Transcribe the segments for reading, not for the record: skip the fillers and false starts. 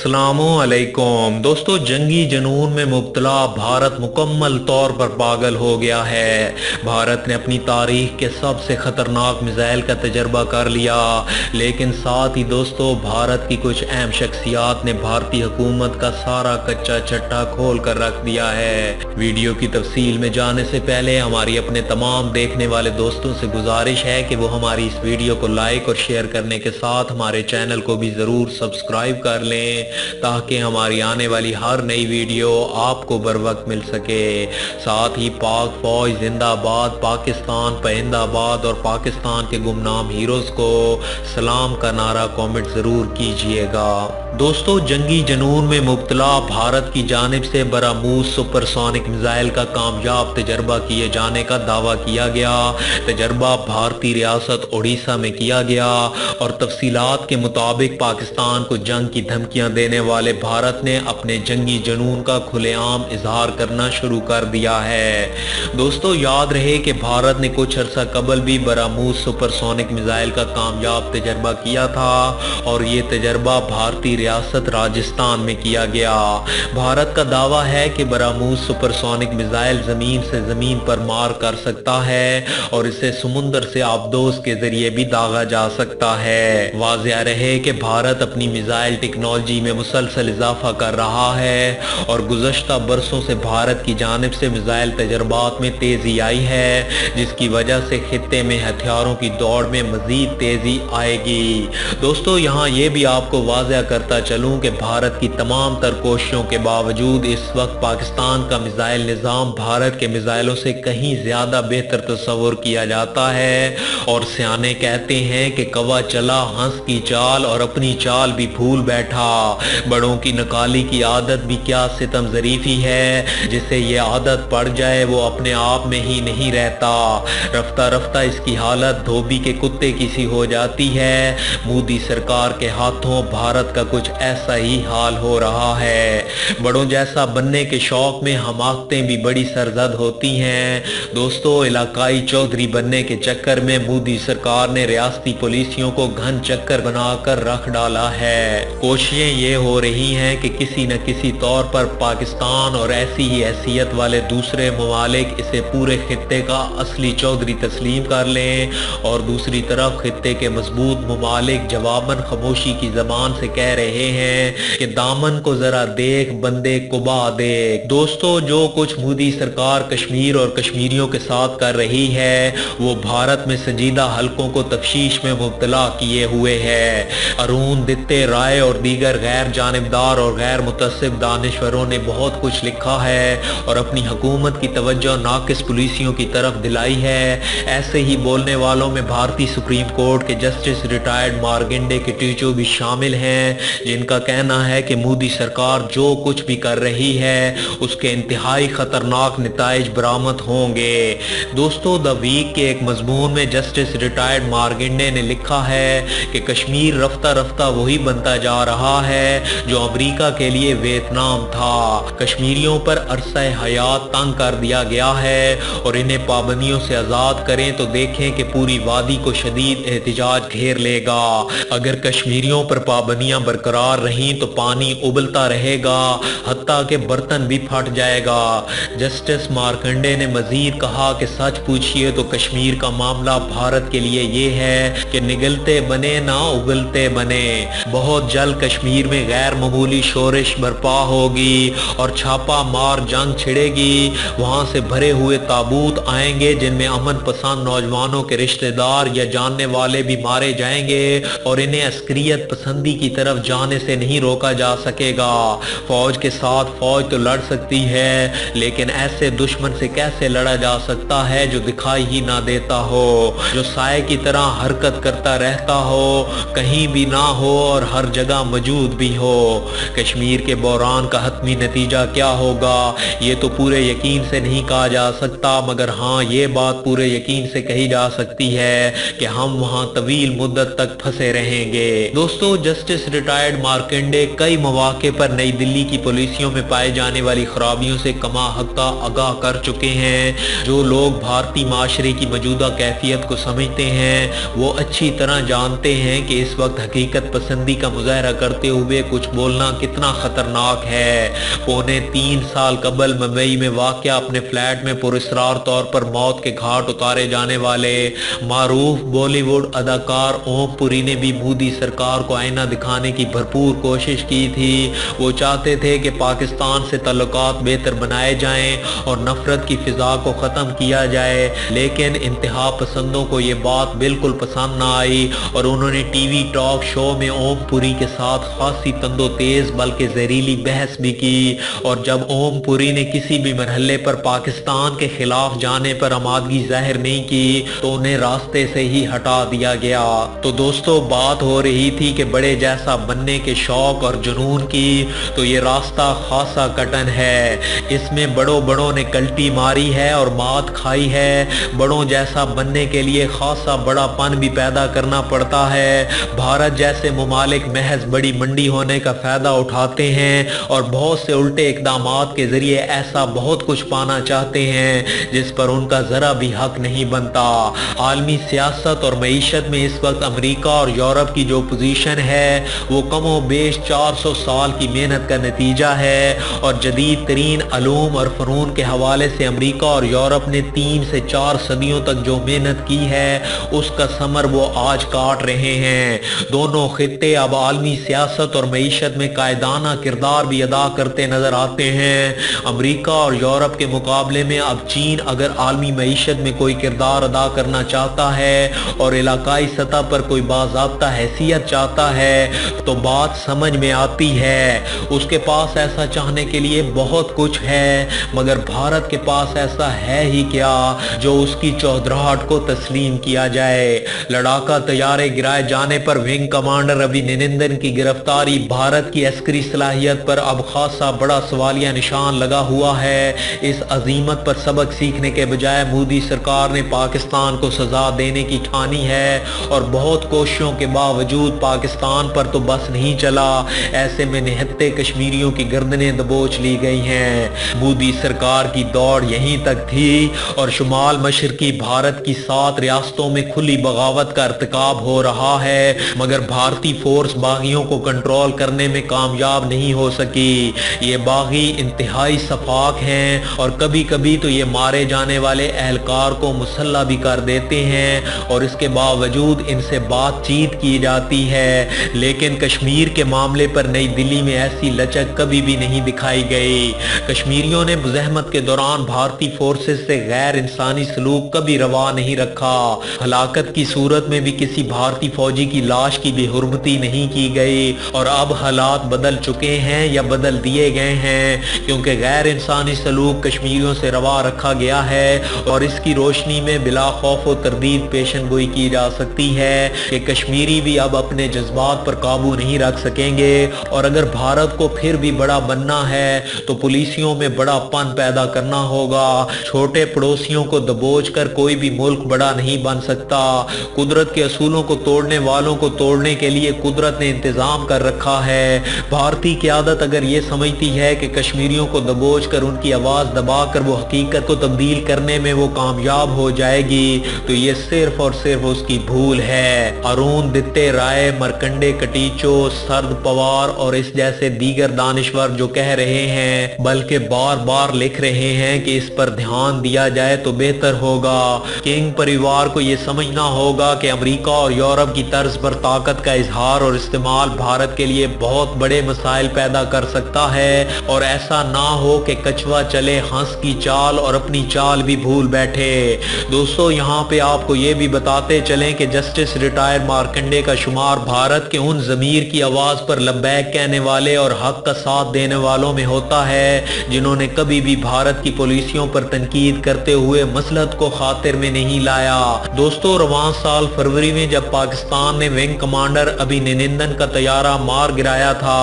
अस्सलामुअलैकुम दोस्तों, जंगी जुनून में मुब्तला भारत मुकम्मल तौर पर पागल हो गया है। भारत ने अपनी तारीख के सबसे ख़तरनाक मिसाइल का तजर्बा कर लिया, लेकिन साथ ही दोस्तों भारत की कुछ अहम शख्सियात ने भारतीय हुकूमत का सारा कच्चा चट्टा खोल कर रख दिया है। वीडियो की तफसील में जाने से पहले हमारी अपने तमाम देखने वाले दोस्तों से गुजारिश है कि वो हमारी इस वीडियो को लाइक और शेयर करने के साथ हमारे चैनल को भी ज़रूर सब्सक्राइब कर लें, ताकि हमारी आने वाली हर नई वीडियो आपको बर वक्त मिल सके। साथ ही पाक फौज जिंदाबाद, पाकिस्तान परिंदाबाद और पाकिस्तान के गुमनाम हीरोज़ को सलाम का नारा कमेंट ज़रूर कीजिएगा। दोस्तों, जंगी जुनून में मुब्तला भारत की जानिब से बरामूस सुपरसोनिक मिसाइल का कामयाब तजर्बा किए जाने का दावा किया गया। तजर्बा भारतीय रियासत उड़ीसा में किया गया और तफसीलात के मुताबिक पाकिस्तान को जंग की धमकियां देने वाले भारत ने अपने जंगी जुनून का खुलेआम इजहार करना शुरू कर दिया है। दोस्तों, याद रहे कि भारत ने कुछ अरसा कबल भी बरामूस सुपरसोनिक मिसाइल का कामयाब तजर्बा किया था और ये तजर्बा भारतीय रियासत राजस्थान में किया गया। भारत का दावा है कि बरामूस सुपरसोनिक मिसाइल जमीन से जमीन पर मार कर सकता है और इसे समुंदर से आबदोज के जरिए भी दागा जा सकता है। वाज़ेह रहे कि भारत अपनी मिसाइल टेक्नोलॉजी में मुसलसल इजाफा कर रहा है और गुज़श्ता बरसों से भारत की जानिब से मिसाइल तजर्बात में तेजी आई है, जिसकी वजह से खित्ते में हथियारों की दौड़ में मजीद तेजी आएगी। दोस्तों, यहाँ ये भी आपको वाज़ेह करता चलूं कि भारत की तमाम तर कोशिशों के बावजूद इस वक्त पाकिस्तान का मिसाइल निज़ाम भारत के मिसाइलों से कहीं ज़्यादा बेहतर तस्वुर किया जाता है और सियाने कहते हैं कि कौवा चला हंस की चाल और अपनी चाल भी भूल बैठा। बड़ों की नकाली की आदत भी क्या सितम ज़रीफ़ी है, जिसे ये आदत पड़ जाए वो अपने आप में ही नहीं रहता। रफ्ता रफ्ता इसकी हालत धोबी के कुत्ते की सी हो जाती है। मोदी सरकार के हाथों भारत का कुछ ऐसा ही हाल हो रहा है। बड़ों जैसा बनने के शौक में हमाकतें भी बड़ी सरजद होती हैं। दोस्तों, इलाकाई चौधरी बनने के चक्कर में मोदी सरकार ने रियासती पुलिसियों को घन चक्कर बनाकर रख डाला है। कोशिशें ये हो रही हैं कि किसी न किसी तौर पर पाकिस्तान और ऐसी ही हैसियत वाले दूसरे ममालिक इसे पूरे खित्ते का असली चौधरी तस्लीम कर लें और दूसरी तरफ खित्ते के मजबूत ममालिक जवाबन खामोशी की जबान से कह रहे हैं कि दामन को जरा देख बंदे कुबा देख। दोस्तों, जो कुछ मोदी सरकार कश्मीर और कश्मीरियों के साथ कर रही है वो भारत में संजीदा हलकों को तफ्शीश में मुब्तला किए हुए है। अरुण दित्ते राय और दीगर गैर जानिबदार और गैर मुतसिब दानिश्वरों ने बहुत कुछ लिखा है और अपनी हुकूमत की तवज्जो नाकिस पुलिसियों की तरफ दिलाई है। ऐसे ही बोलने वालों में भारतीय सुप्रीम कोर्ट के जस्टिस रिटायर्ड मार्गेंडे किटिचो भी शामिल हैं, जिनका कहना है कि मोदी सरकार जो कुछ भी कर रही है उसके इंतहाई खतरनाक नताइज बरामद होंगे। दोस्तों, द वीक के एक मजमून में जस्टिस रिटायर्ड मार्गेंडे ने लिखा है कि कश्मीर रफ्ता रफ्ता वही बनता जा रहा है जो अमेरिका के लिए वियतनाम था। कश्मीरियों पर अरसा हयात तंग कर दिया गया है और इन्हें पाबंदियों से आज़ाद करें तो देखें कि पूरी वादी को शदीद एहतिजाज घेर लेगा। अगर कश्मीरियों पर पाबंदियां बरकरार रहीं तो पानी उबलता रहेगा, हत्ता के बर्तन भी फट जाएगा। जस्टिस मार्कंडे ने मजीद कहा कि सच पूछिए तो कश्मीर का मामला भारत के लिए ये है कि निगलते बने ना उगलते बने। बहुत जल्द कश्मीर में गैर मामूली शोरिश बर्पा होगी और छापा मार जंग छिड़ेगी। वहां से भरे हुए ताबूत आएंगे जिनमें अमन पसंद नौजवानों के रिश्तेदार या जानने वाले भी मारे जाएंगे और इन्हें अस्करियत पसंदी की तरफ जाने से नहीं रोका जा सकेगा। फौज के साथ फौज तो लड़ सकती है, लेकिन ऐसे दुश्मन से कैसे लड़ा जा सकता है जो दिखाई ही ना देता हो, जो साए की तरह हरकत करता रहता हो, कहीं भी ना हो और हर जगह मौजूद भी हो। कश्मीर के बहरान का हतमी नतीजा क्या होगा ये तो पूरे यकीन से नहीं कहा जा सकता, मगर हाँ ये बात पूरे यकीन से कही जा सकती है कि हम वहाँ तवील मुद्दत तक फंसे रहेंगे। दोस्तों, जस्टिस रिटायर्ड रिटायर्ड मार्कंडे कई मौके पर नई दिल्ली की पुलिसियों में पाए जाने वाली खराबियों से कमा हक्का आगाह कर चुके हैं। जो लोग भारतीय माशरे की मौजूदा कैफियत को समझते हैं वो अच्छी तरह जानते हैं कि इस वक्त हकीकत पसंदी का मुजाहरा करते हुए कुछ बोलना कितना खतरनाक है। पौने 3 साल कबल मुंबई में वाक़या अपने फ्लैट में पुरस्रार तौर पर मौत के घाट उतारे जाने वाले मारूफ बॉलीवुड अदाकार ओम पुरी ने भी मोदी सरकार को आईना दिखाने की भरपूर कोशिश की थी। वो चाहते थे कि पाकिस्तान से ताल्लुकात बेहतर बनाए जाएं और नफरत की फिजा को ख़त्म किया जाए, लेकिन इंतहा पसंदों को ये बात बिल्कुल पसंद ना आई और उन्होंने टीवी टॉक शो में ओम पुरी के साथ खासी तंदो तेज बल्कि जहरीली बहस भी की। और जब ओम पुरी ने किसी भी मरहले पर पाकिस्तान के खिलाफ जाने पर आमादगी जाहिर नहीं की तो उन्हें रास्ते से ही हटा दिया गया। तो दोस्तों, बात हो रही थी कि बड़े जैसा बनने के शौक और जुनून की, तो ये रास्ता खासा कठिन है। इसमें बड़ों ने कल्टी मारी है और मात खाई है। बड़ों जैसा बनने के लिए खासा बड़ापन भी पैदा करना पड़ता है। भारत जैसे मुमालिक महज बड़ी मंडी होने का फायदा उठाते हैं और बहुत से उल्टे इकदामात के जरिए ऐसा बहुत कुछ पाना चाहते हैं जिस पर उनका जरा भी हक नहीं बनता। आलमी सियासत और मईशत में इस वक्त अमेरिका और यूरोप की जो पोजीशन है वो कमो बेश 400 साल की मेहनत का नतीजा है और जदीद तरीन अलूम और फ़नून के हवाले से अमेरिका और यूरोप ने 3 से 4 सदियों तक जो मेहनत की है उसका समर वो आज काट रहे हैं। दोनों खित्ते अब आलमी सियासत और मईशत में कायदाना किरदार भी अदा करते नजर आते हैं। अमेरिका और यूरोप के मुकाबले में अब चीन अगर आलमी मईशत में कोई किरदार अदा करना चाहता है और इलाकाई सतह पर कोई बाज़ाब्ता हैसियत चाहता है तो बात समझ में आती है। उसके पास ऐसा चाहने के लिए बहुत कुछ है, मगर भारत के पास ऐसा है ही क्या जो उसकी चौधराहट को तस्लीम किया जाए। लड़ाका तैयारे गिराए जाने पर विंग कमांडर अभिनंदन की गिरफ्तारी भारत की अस्करी सलाहियत पर अब खासा बड़ा सवालिया निशान लगा हुआ है। इस अजीमत पर सबक सीखने के बजाय मोदी सरकार ने पाकिस्तान को सजा देने की ठानी है और बहुत कोशिशों के बावजूद पाकिस्तान पर तो बस नहीं चला। ऐसे में निहत्ते कश्मीरियों की गर्दनें दबोच ली गई हैं। मोदी सरकार की दौड़ यहीं तक थी और शुमाल मशरकी भारत की 7 रियासतों में खुली बगावत का इर्तिकाब हो रहा है, मगर भारतीय फोर्स बागियों को कंट्रोल करने में कामयाब नहीं हो सकी। ये बागी इंतहाई सफाक हैं और कभी कभी तो ये मारे जाने वाले एहलकार को मुसल्ला भी कर देते हैं और इसके बावजूद इनसे बातचीत की जाती है। लेकिन कश्मीर के मामले पर नई दिल्ली में ऐसी लचक कभी भी नहीं दिखाई गई। कश्मीरियों ने मुज़ाहमत के दौरान भारतीय फोर्सेस से गैर इंसानी सलूक कभी रवा नहीं रखा। हलाकत की सूरत में भी किसी भारतीय फौजी की लाश की बेहुरमती नहीं की गई और अब हालात बदल चुके हैं या बदल दिए गए हैं, क्योंकि गैर इंसानी सलूक कश्मीरियों से रवा रखा गया है और इसकी रोशनी में बिला खौफ व तरदीद पेशन गोई की जा सकती है कि कश्मीरी भी अब अपने जज्बात पर काबू नहीं रख सकेंगे और अगर भारत को फिर भी बड़ा बनना है तो पुलिसियों में बड़ापन पैदा करना होगा। छोटे पड़ोसियों को दबोच कर कोई भी मुल्क बड़ा नहीं बन सकता। कुदरत के असूलों को तोड़ने वालों को तोड़ने के लिए कुदरत ने इंतजाम कर रखा है। भारतीय क़यादत अगर ये समझती है कि कश्मीरियों को दबोच कर उनकी आवाज़ दबाकर वो हकीकत को तब्दील करने में वो कामयाब हो जाएगी तो ये सिर्फ और सिर्फ उसकी भूल है। अरुण दित्ते राय, मरकंडे कटीचो, सरद पवार और इस जैसे दीगर दानिश्वर जो कह रहे हैं, बल्कि बार बार लिख रहे हैं कि इस पर ध्यान दिया जाए तो बेहतर होगा। किंग परिवार को यह समझना होगा कि अमेरिका और यूरोप की तर्ज पर ताकत का इजहार और इस्तेमाल भारत के लिए बहुत बड़े मसाइल पैदा कर सकता है और ऐसा ना हो कि कछुआ चले हंस की चाल और अपनी चाल भी भूल बैठे। दोस्तों, यहाँ पे आपको ये भी बताते चलें कि जस्टिस रिटायर मार्कंडे का शुमार भारत के उन ज़मीर की आवाज़ पर लब्बैक कहने वाले और हक का साथ देने वालों में होता है जिन्होंने कभी भी भारत की पॉलिसियों पर तनकीद करते हुए मसलहत को खातिर में नहीं लाया। दोस्तों, रवां साल फरवरी में जब पाकिस्तान ने विंग कमांडर अभिनंदन का तैयारा मार गिराया था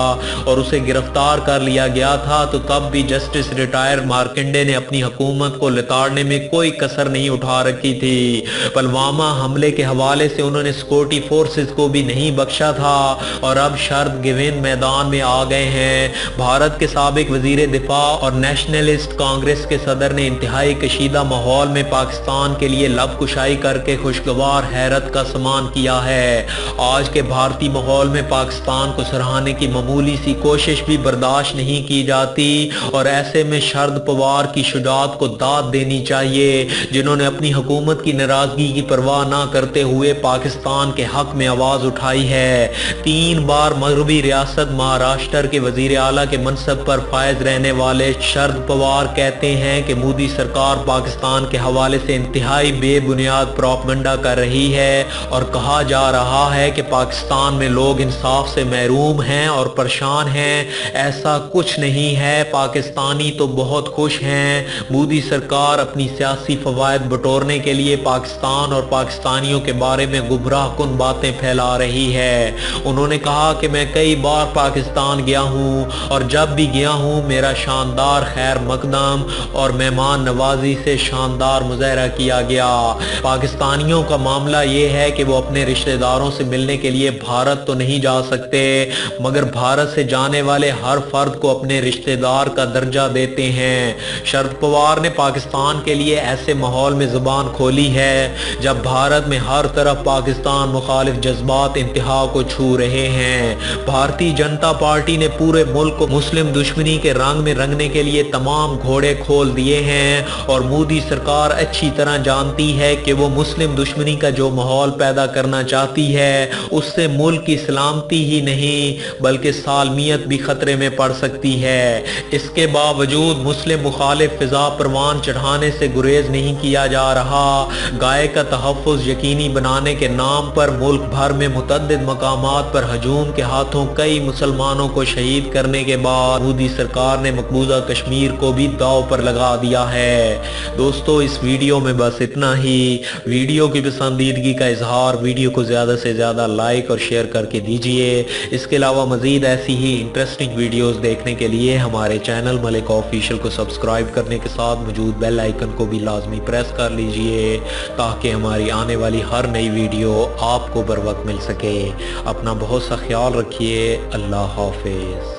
और उसे गिरफ्तार कर लिया गया था तो तब भी जस्टिस रिटायर मार्कंडे ने अपनी हुकूमत को लिताड़ने में कोई कसर नहीं उठा रखी थी। पुलवामा हमले के हवाले से उन्होंने सिक्योरिटी फोर्सेस को भी नहीं बख्शा था और और अब शर्त गिविन मैदान में आ गए हैं। भारत के साबिक वजीर दिफा और नेशनलिस्ट कांग्रेस के सदर ने इंतहाई कशीदा माहौल में पाकिस्तान के लिए लब कुशाई करके खुशगवार हैरत का सामान किया है। आज के भारतीय माहौल में पाकिस्तान को सराहने की मामूली सी कोशिश भी बर्दाश्त नहीं की जाती और ऐसे में शरद पवार की शुजाअत को दाद देनी चाहिए, जिन्होंने अपनी हुकूमत की नाराजगी की परवाह ना करते हुए पाकिस्तान के हक में आवाज उठाई है। 3 बार मगरबी रियासत महाराष्ट्र के वजीर आला के मनसब पर फायज रहने वाले शरद पवार कहते हैं कि मोदी सरकार पाकिस्तान के हवाले से इंतहाई बेबुनियाद प्रोपेगेंडा कर रही है और कहा जा रहा है कि पाकिस्तान में लोग इंसाफ से महरूम हैं और परेशान हैं। ऐसा कुछ नहीं है, पाकिस्तानी तो बहुत खुश हैं। मोदी सरकार अपनी सियासी फवायद बटोरने के लिए पाकिस्तान और पाकिस्तानियों के बारे में गुमराह कुन बातें फैला रही है। उन्होंने कहा कि मैं कई बार पाकिस्तान गया हूं और जब भी गया हूं मेरा शानदार खैर मकदम और मेहमान नवाजी से शानदार मुजाहरा किया गया। पाकिस्तानियों का मामला ये है कि वो अपने रिश्तेदारों से मिलने के लिए भारत तो नहीं जा सकते, मगर भारत से जाने वाले हर फर्द को अपने रिश्तेदार का दर्जा देते हैं। शरद पवार ने पाकिस्तान के लिए ऐसे माहौल में जुबान खोली है जब भारत में हर तरफ पाकिस्तान मुखालिफ जज्बात इंतहा को छू रहे हैं। भारतीय जनता पार्टी ने पूरे मुल्क को मुस्लिम दुश्मनी के रंग में रंगने के लिए तमाम घोड़े खोल दिए हैं और मोदी सरकार अच्छी तरह जानती है कि वो मुस्लिम दुश्मनी का जो माहौल पैदा करना चाहती है उससे मुल्क की सलामती ही नहीं बल्कि सालमियत भी खतरे में पड़ सकती है। इसके बावजूद मुस्लिम मुखालिफ फिजा परवान चढ़ाने से गुरेज नहीं किया जा रहा। गाय का तहफ़्फ़ुज़ यकीनी बनाने के नाम पर मुल्क भर में मुतअद्दिद मकामात पर हजूम के हाथों कई मुसलमानों को शहीद करने के बाद मोदी सरकार ने मकबूजा कश्मीर को भी दांव पर लगा दिया है। दोस्तों, इस वीडियो में बस इतना ही। वीडियो की पसंदीदगी का इजहार वीडियो को ज़्यादा से ज़्यादा लाइक और शेयर करके दीजिए। इसके अलावा मज़ीद ऐसी ही इंटरेस्टिंग वीडियोस देखने के लिए हमारे चैनल मलिक ऑफिशियल को सब्सक्राइब करने के साथ मौजूद बेल आइकन को भी लाजमी प्रेस कर लीजिए ताकि हमारी आने वाली हर नई वीडियो आपको बर वक्त मिल सके। अपना बहुत सा ख्याल रखिए। अल्लाह हाफिज़।